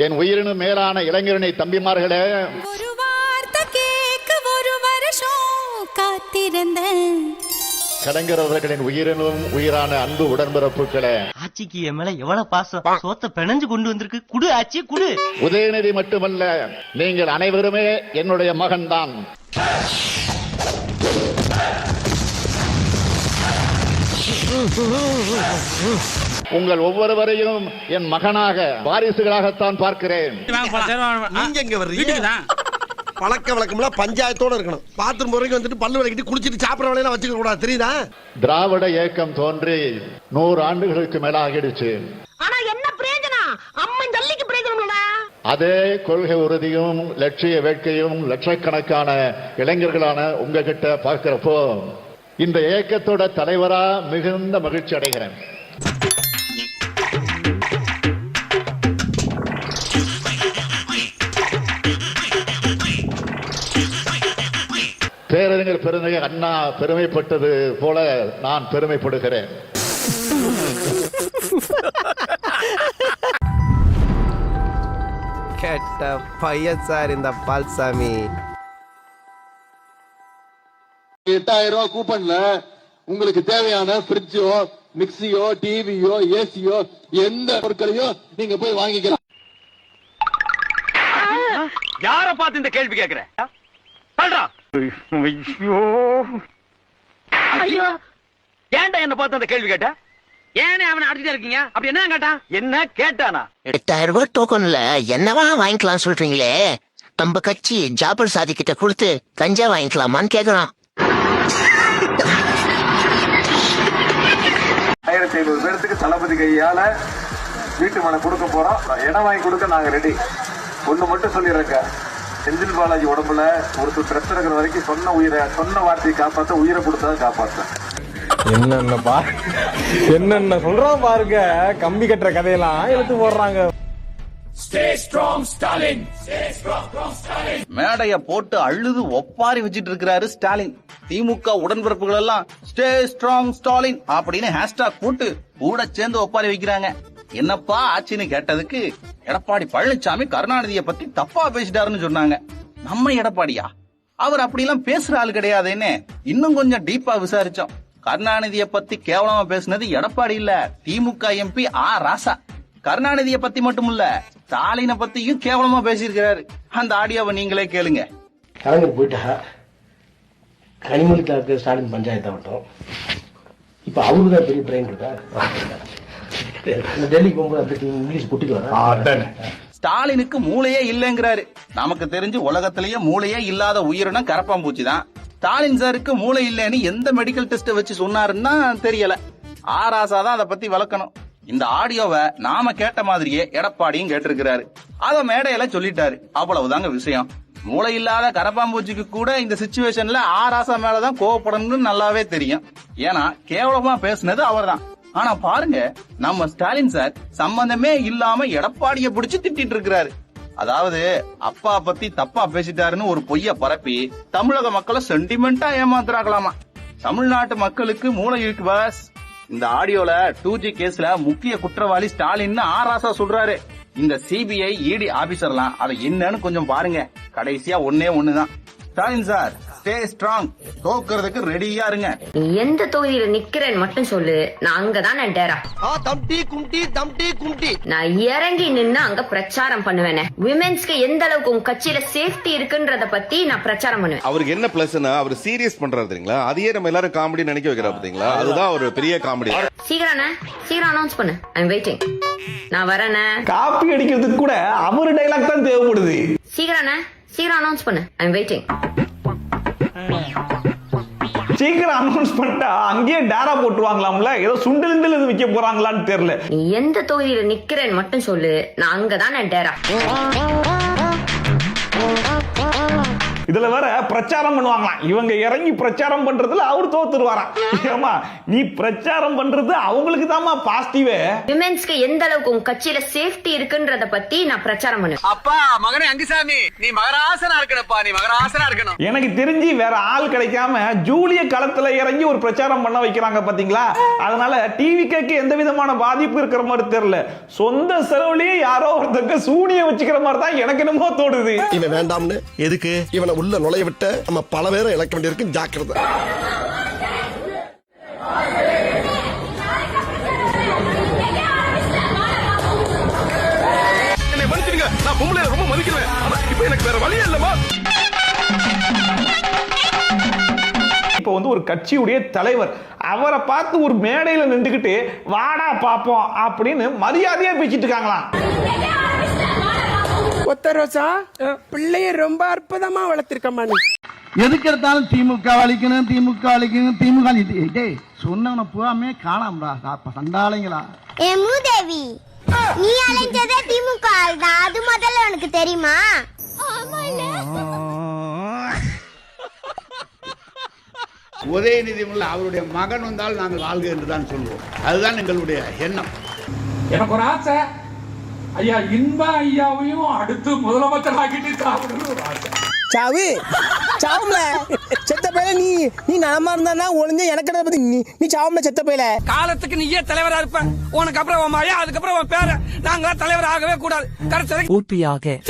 என் உயிரினும் மேலான இளைஞரணி தம்பிமார்களே, ஒரு வார்த்தை கேட்க ஒரு வருஷம் காத்திருந்தேன். கலைஞர் அவர்களின் உயிரினும் உயிரான அன்பு உடன்பிறப்புகளே, ஆட்சிக்கு என் மேல எவ்வளவு பாசம், சோத்த பிணைஞ்சு கொண்டு வந்திருக்கு. குடு ஆட்சி குடு. உதயநிதி மட்டுமல்ல, நீங்கள் அனைவருமே என்னுடைய மகன்தான். உங்கள் ஒவ்வொருவரையும் என் மகனாக, வாரிசுகளாகத்தான் பார்க்கிறேன். நீங்க எங்க வர்றீங்க? பழக்க வழக்கம்லாம் பஞ்சாயத்தோட இருக்கணும். பாத்ரூம் வரைக்கும் வந்துட்டு பல்லு விளக்கிட்டு குளிச்சிட்டு சாப்பிட வேலையெல்லாம் வச்சுக்க கூடாது, தெரியுதா? திராவிட இயக்கம் தோன்றி 100 ஆண்டுகளுக்கு மேல ஆகிடுச்சு. ஆனா என்ன பிரயோஜனம்? அம்மன் ஜல்லிக்கு பிரயோஜனம்டா. அதே கொள்கை உறுதியும் லட்சிய வேட்கையும் லட்சக்கணக்கான இளைஞர்களான உங்ககிட்ட பார்க்கிறப்போ இந்த இயக்கத்தோட தலைவரா மிகுந்த மகிழ்ச்சி அடைகிறேன். பேரறிஞர் பெருந்தகை அண்ணா பெருமைப்பட்டது போல நான் பெருமைப்படுகிறேன். கேட்ட பையன் சார் இந்த பால்சாமி. 8000 ரூபாய் கூப்பன்ல உங்களுக்கு தேவையான பிரிட்ஜோ, மிக்சியோ, டிவியோ, ஏசியோ எந்த பொருட்களையும் நீங்க போய் வாங்கிக்கலாம். யார பார்த்து இந்த கேள்வி கேக்குற? ஏன்டா என்ன பார்த்து அந்த கேள்வி கேட்ட? ஏனே அவனை அடிச்சுட்டே இருக்கீங்க? அப்படி என்ன கேட்டான்? என்ன கேட்டானா? 8000 ரூபாய் டோக்கன்ல என்னவா வாங்கிக்கலாம் சொல்றீங்களே, நம்ம கட்சி ஜாபர் சாதி கிட்ட கொடுத்து கஞ்சா வாங்கிக்கலாமான்னு கேக்குறான். 1500 பேருக்கு தளபதி கையால வீட்டு மனை கொடுக்க போறோம். இடம் வாங்கி கொடுக்க நாங்க ரெடி. ஒண்ணு மட்டும் சொல்லிடுறேங்க, செந்தில் பாலாஜி உடம்புல ஒருத்தர் பிரச்சனை இருக்கிற வரைக்கும் சொன்ன வார்த்தையை காப்பாத்த உயிரை கொடுத்தா காப்பாத்த. என்னென்ன சொல்றான் பாருங்க, கம்பி கட்டுற கதையெல்லாம் எடுத்து போடுறாங்க. மேடைய போட்டு அழுது ஒப்பாரி வச்சிட்டு இருக்கிறாரு ஸ்டாலின். திமுக உடன்பிறப்புகள் எல்லாம் ஸ்டே ஸ்ட்ராங் ஸ்டாலின் அப்படின்னு ஹேஷ்டாக் போட்டு கூட சேர்ந்து ஒப்பாரி வைக்கிறாங்க. என்னப்பா ஆச்சுன்னு கேட்டதுக்கு எடப்பாடி பழனிசாமி கருணாநிதியை பத்தி தப்பா பேசிட்டாருன்னு சொன்னாங்க. நம்ம எடப்பாடியா? அவர் அப்படிலாம் பேசுற ஆள் கிடையாதுன்னு இன்னும் கொஞ்சம் டீப்பா விசாரிச்சோம். கருணாநிதியை பத்தி கேவலமா பேசினது எடப்பாடி இல்ல, திமுக எம்பி ராசா. கருணாநிதியை பத்தி மட்டும் இல்ல, ஸ்டாலினை பத்தியும் கேவலமா பேசியிருக்கிறாரு. அந்த ஆடியோவை நீங்களே கேளுங்க. கலைஞர் போயிட்டா, கனிமொழி தாக்கு ஸ்டாலின் பஞ்சாயத்து ஆகட்டும். இப்ப அவருதான் பெரிய பிரெயின் இருக்கா? டெல்லிக்கு போகும்போது இங்கிலீஷ் புட்டிக்குவாங்க. ஸ்டாலினுக்கு மூளையே இல்லங்கிறாரு. நமக்கு தெரிஞ்சு உலகத்திலேயே மூளையே இல்லாத உயிரினம் கரப்பாம்பூச்சி தான். ஸ்டாலின் சாருக்கு மூளை இல்லைன்னு எந்த மெடிக்கல் டெஸ்ட் வச்சு சொன்னாருன்னா தெரியல. ராசா தான் அதை பத்தி விளக்கணும். இந்த ஆடியோவை நாம கேட்ட மாதிரியே எடப்பாடியும் கேட்டிருக்கிறாரு. அத மேடையில சொல்லிட்டாரு. அவ்வளவுதாங்க விஷயம். மூளை இல்லாத கரப்பாம்பூச்சிக்கு கூட இந்த சிச்சுவேஷன்ல ராசா மேலதான் கோவப்படணும்னு நல்லாவே தெரியும். ஏன்னா கேவலமா பேசுனது அவர்தான். ஆனா பாருங்க, நம்ம ஸ்டாலின் சார் சம்பந்தமே இல்லாம எடப்பாடியை பிடிச்சு திட்டிட்டு இருக்கிறாரு. அதாவது அப்பா பத்தி தப்பா பேசிட்டாருன்னு ஒரு பொய்ய பரப்பி தமிழக மக்களை சென்டிமெண்டா ஏமாத்துறாங்களாமா. தமிழ்நாட்டு மக்களுக்கு மூளை இருக்கு பாஸ். இந்த ஆடியோல 2G கேஸ்ல முக்கிய குற்றவாளி ஸ்டாலின் ராசா சொல்றாரு. இந்த சிபிஐ இடி ஆபீசர்லாம் அதை என்னன்னு கொஞ்சம் பாருங்க. கடைசியா ஒண்ணுதான், ஸ்டாலின் சார் ஸ்டே ஸ்ட்ராங், தோக்குறதுக்கு ரெடியா இருங்க. நீ எந்த தொகுதியில நிக்கிறேன்னு மட்டும் சொல்லு, நான் அங்கதான் டேரா. தம்டி கும்டி தம்டி கும்டி. நான் இறங்கி நின்னு அங்க பிரச்சாரம் பண்ணுவேன். விமென்ஸ்க்கு எந்த அளவுக்கு உங்க கட்சியில சேஃப்டி இருக்குன்றத பத்தி நான் பிரச்சாரம் பண்ணுவேன். அவருக்கு என்ன பிளஸ்னா அவர் சீரியஸ் பண்றாரு தெரியுங்களா? அதையே நம்ம எல்லாரும் காமெடி நினைக்க வைக்கிறோம் பாத்தீங்களா? அதுதான் ஒரு பெரிய காமெடி. சீக்கிரம் அனௌன்ஸ் பண்ணு. ஐ அம் வெயிட்டிங். நான் வரேனே. காப்பி அடிக்கிறதுக்கு கூட அவர் டைலாக் தான் தேவைப்படுது. சீக்கிரம் அனௌன்ஸ் பண்ணு. ஐ அம் வெயிட்டிங். சீக்கிரம் அனௌன்ஸ் பண்ணிட்டா அங்கேயே டேரா போட்டுவாங்களாம்ல. ஏதோ சுண்டல் இது விற்க போறாங்களான்னு தெரியல. நீ எந்த தொகுதியில நிக்கிறேன்னு மட்டும் சொல்லு, நான் அங்கதான் டேரா. இதுல வேற பிரச்சாரம் பண்ணுவாங்களாம். இவங்க இறங்கி பிரச்சாரம் பண்றதுல அவர் தோத்துருவாராம். ஏமா நீ பிரச்சாரம் பண்றது அவங்களுக்கு தாமா பாசிட்டிவ். விமென்ஸ்க்கு எந்த அளவுக்கு உங்க கட்சியில சேஃப்டி இருக்குன்றத பத்தி நான் பிரச்சாரம் பண்ணுவேன். அப்பா மகனே அங்குசாமி, நீ மகராசனா இருக்கணும்ப்பா, நீ மகராசனா இருக்கணும். எனக்கு தெரிஞ்சு வேற ஆள் கிடைக்காம ஜூலிய களத்துல இறங்கி ஒரு பிரச்சாரம் பண்ண வைக்கிறாங்க பாத்தீங்களா. அதனால டிவிக்கு எந்த விதமான பாதிப்பு இருக்கிற மாதிரி தெரியல. சொந்த செலவுலயே யாரோ ஒருத்தருக்கு சூனிய வச்சுக்கிற மாதிரி தான் எனக்கு என்னமோ தோடுது. இவன் வேண்டாம்னு எதுக்கு இவனை உள்ள நுழைய விட்ட நம்ம பல பேரை இழக்க வேண்டியிருக்கு. ஜாக்கிரதை. என்னை மன்னிச்சிடுங்க, நான் பொம்பளை ரொம்ப மதிக்கிறேன். இப்ப எனக்கு வேற வழியே இல்லமா. இப்போ வந்து ஒரு கட்சியுடைய தலைவர் அவரை பார்த்து ஒரு மேடையில நின்றுகிட்டு வாடா பாப்போம் அப்படின்னு மரியாதையா பேசிட்டு இருக்காங்களாம். ஒத்த ரோசா பிள்ளைய ரொம்ப அற்புதமா வளர்த்திருக்கமா. நீ எதுக்கு எடுத்தாலும் திமுக அழிக்கணும், திமுக அழிக்கணும், திமுக சொன்னவன பூராமே காணாமடா சண்டாளைங்களா. ஏ மூதேவி, நீ அலைஞ்சதே திமுக தான், அது முதல்ல உனக்கு தெரியுமா? உதயநிதி அவருடைய மகன் வந்தால் நாங்கள் வாழ்க என்றுதான் சொல்லுவோம். அதுதான் எங்களுடைய எண்ணம். எனக்கு ஒரு ஆசை, ஐயா இன்ப ஐயாவையும் அடுத்து முதலமைச்சர் ஆக்கிட்டு சாப்பிடணும் ஒரு ஆசை. சாவு சாவும்ல செத்த பையல நீ நலமா இருந்தா ஒளிஞ்ச எனக்கு பத்தி நீ சாவும்ல செத்த பையல. காலத்துக்கு நீயே தலைவரா இருப்ப, உனக்கு அப்புறம் உன் மழையா, அதுக்கப்புறம் உன் பேர, நாங்க தலைவர் ஆகவே கூடாது. கடைசி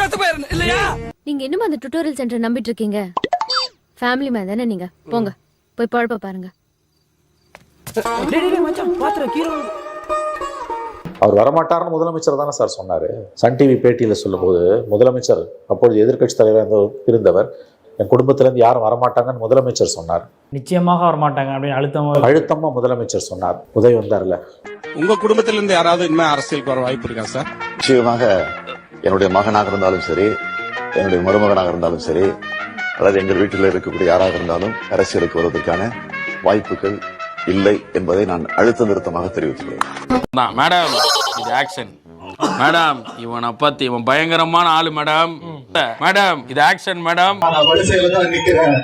செத்து போயிரு இல்லையா? நீங்க இன்னும் அந்த டுட்டோரியல் சென்டர் நம்பிட்டு இருக்கீங்க? ஃபேமிலி மேன் தானே நீங்க, போங்க போய் பழப்ப பாருங்க. அவர் வரமாட்டார்னு முதலமைச்சர் தானே சார் சொன்னாரு. சன் டிவி பேட்டியில சொல்லும் போது முதலமைச்சர் அப்பொழுது எதிர்கட்சி தலைவராக இருந்தவர் என் குடும்பத்திலிருந்து யாரும் வரமாட்டாங்கன்னு முதலமைச்சர் சொன்னார். நிச்சயமாக வரமாட்டாங்க அப்படின்னு அழுத்தமா முதலமைச்சர் சொன்னார். உதவி வந்தார்ல. உங்க குடும்பத்திலிருந்து யாராவது இனிமே அரசியலுக்கு வர வாய்ப்பு இருக்கா சார்? நிச்சயமாக என்னுடைய மகனாக இருந்தாலும் சரி, என்னுடைய மருமகனாக இருந்தாலும் சரி, அல்லது எங்கள் வீட்டில் இருக்கக்கூடிய யாராக இருந்தாலும் அரசியலுக்கு வருவதற்கான வாய்ப்புகள் இல்லை என்பதை நான் அழுத்த நிறுத்தமாக தெரிவித்துள்ளேன். மேடம் இது ஆக்ஷன் மேடம், இவனை பத்தி இவன் பயங்கரமான ஆளு மேடம். மேடம் இது ஆக்ஷன் மேடம். வரிசையில தான் நிக்கிறேன்,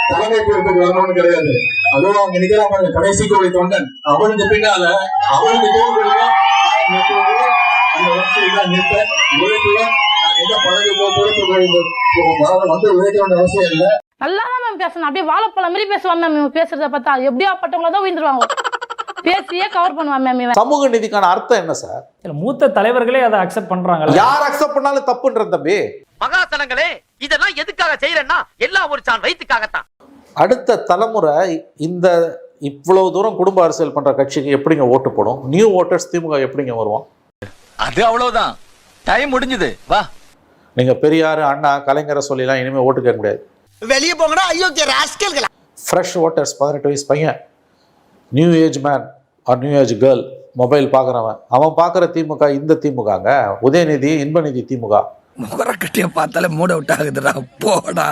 தலைமை பொறுப்புக்கு வரணும்னு கிடையாது. அதுவும் அவங்க நிக்கிறாங்க கடைசி கோடி தொண்டன், அவனுக்கு பின்னால அவனுக்கு அந்த வரிசையில நிற்ப உழைப்புல எந்த பழகு வந்து உழைக்க வேண்டிய அவசியம் இல்லை. நல்லாதான் மேம் பேசணும், அப்படியே வாழைப்பழம் மாதிரி பேசுவான் மேம். இவன் பேசுறத பார்த்தா எப்படியா பட்டவங்களதான் உயிர்ந்துருவாங்க, பேசியே கவர் பண்ணுவான் மேம். சமூக நீதிக்கான அர்த்தம் என்ன சார்? மூத்த தலைவர்களே அதை அக்செப்ட் பண்றாங்க. யார் அக்செப்ட் பண்ணாலும் தப்புன்ற தம்பி. மகாசனங்களே இதெல்லாம் எதுக்காக செய்யறேன்னா எல்லாம் ஒரு சான் வயிற்றுக்காகத்தான். அடுத்த தலைமுறை இந்த இவ்வளவு தூரம் குடும்ப அரசியல் பண்ற கட்சிக்கு எப்படிங்க ஓட்டு போடும்? நியூ ஓட்டர்ஸ் திமுக எப்படிங்க வருவோம்? அது அவ்வளவுதான், டைம் முடிஞ்சது. வா, நீங்க பெரியார் அண்ணா கலைஞரை சொல்லலாம் இனிமே ஓட்டு கேட்க முடியாது. வெளியே போங்கடா அயோக்கிய ராஸ்கல்களா. ஃப்ரெஷ் ஓட்டர்ஸ் 18 வயசு பையன், new age man or new age girl, mobile பார்க்குறவன், அவன் பார்க்குற திமுக இந்த திமுகங்க. உதயநிதி இன்பநிதி திமுக. முகரக்கட்டிய பார்த்தாலே மூட அவுட் ஆகுதுடா போடா.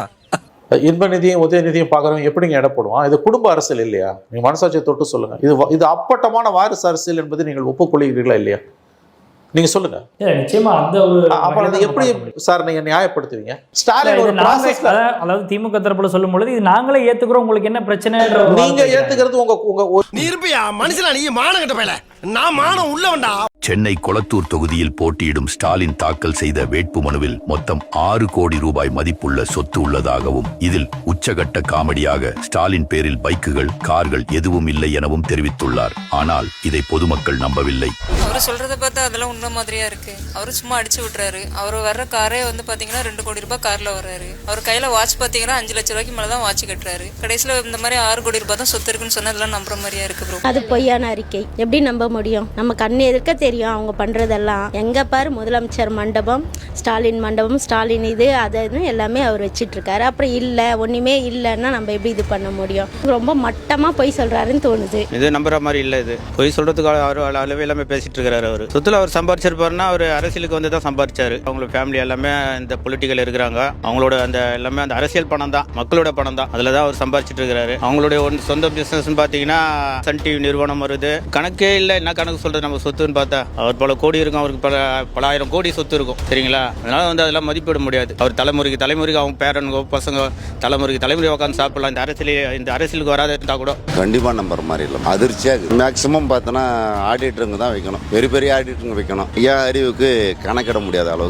இன்பநிதியும் உதயநிதியும் பார்க்குறவன் எப்படிங்க இட போடுவான்? இது குடும்ப அரசியல் இல்லையா? நீங்க மனசாட்சியை தொட்டு சொல்லுங்க. இது அப்பட்டமான வாரிசு அரசியல் என்பது நீங்கள் ஒப்புக்கொள்கிறீர்களா இல்லையா? நீங்க சொல்லுங்க. நிச்சயமா அந்த ஒரு அப்ப எப்படி சார் நீங்க நியாயப்படுத்துவீங்க? ஸ்டாலின் ஒரு ப்ராசஸ்ல, அதாவது திமுக தரப்புல சொல்லும்போது இது நாங்களே ஏத்துக்கிறோம், உங்களுக்கு என்ன பிரச்சனை? நீங்க ஏத்துக்கிறது உங்க நீ இருப்பியா மனுஷனா? நீ மானம் கட்ட பையல, நான் மானம் உள்ளவன்டா. சென்னை கொளத்தூர் தொகுதியில் போட்டியிடும் ஸ்டாலின் தாக்கல் செய்த வேட்புமனுவில் மொத்தம் 6 கோடி ரூபாய் மதிப்புள்ள சொத்து உள்ளதாகவும் இதில் உச்சகட்ட காமெடியாக ஸ்டாலின் பேரில் பைக்குகள் கார்கள் எதுவும் இல்லை எனவும் தெரிவித்துள்ளார். ஆனால் இதை பொதுமக்கள் நம்பவில்லை. அவரு சொல்றத பார்த்தா அதெல்லாம் உண்மை மாதிரியா இருக்கு. அவரு சும்மா அடிச்சு விட்டுறாரு. அவர் வர்ற காரே வந்து பாத்தீங்கன்னா 2 கோடி ரூபாய் கார்ல வர்றாரு. அவர் கையில வாட்ச் பாத்தீங்கன்னா 5 லட்சம் ரூபாய்க்கு மேலதான் வாட்ச் கட்டுறாரு. கடைசியில இந்த மாதிரி 6 கோடி ரூபாய் தான் சொத்து இருக்குன்னு சொன்னதெல்லாம் நம்புற மாதிரியா இருக்கு ப்ரோ. அது பொய்யான அறிக்கை, எப்படி நம்ப முடியும்? நம்ம கண்ணு எதிர்க்க தெரியும் அவங்க பண்றதெல்லாம். எங்க பாரு முதலமைச்சர் மண்டபம், ஸ்டாலின் மண்டபம், ஸ்டாலின் இது அதுன்னு எல்லாமே அவர் வச்சிட்டு இருக்காரு. அப்புறம் இல்ல ஒண்ணுமே இல்லைன்னா நம்ம எப்படி இது பண்ண முடியும்? ரொம்ப மட்டமா பொய் சொல்றாருன்னு தோணுது. இது நம்புற மாதிரி இல்ல. இது பொய் சொல்றதுக்கு அவர் அளவு எல்லாமே பேசிட்டு இருக்காரு. அவர் சொத்துல அவர் சம்பாரிச்சிருப்பாருன்னா அவர் அரசியலுக்கு வந்து தான் சம்பாரிச்சாரு. அவங்களோட ஃபேமிலி எல்லாமே இந்த பொலிட்டிக்கல் இருக்கிறாங்க. அவங்களோட அந்த எல்லாமே அந்த அரசியல் பணம் தான், மக்களோட பணம் தான். அதுலதான் அவர் சம்பாரிச்சிட்டு இருக்காரு. அவங்களுடைய சொந்த பிசினஸ் பாத்தீங்கன்னா சன் டிவி நிறுவனம் வருது, கணக்கே இல்ல அடிப்படையில் என்ன கணக்கு சொல்றது நம்ம சொத்துன்னு பார்த்தா அவர் பல கோடி இருக்கும், அவருக்கு பல ஆயிரம் கோடி சொத்து இருக்கும் சரிங்களா. அதனால வந்து அதெல்லாம் மதிப்பிட முடியாது. அவர் தலைமுறைக்கு அவங்க பேரனுங்க பசங்க தலைமுறை உட்காந்து சாப்பிடலாம். இந்த அரசியலுக்கு வராத இருந்தா கூட கண்டிப்பா நம்புற மாதிரி இல்லை. அதிர்ச்சியாக மேக்சிமம் பார்த்தோன்னா ஆடிட்டருங்க தான் வைக்கணும், பெரிய ஆடிட்டருங்க வைக்கணும். அறிவுக்கு கணக்கிட முடியாத அளவுக்கு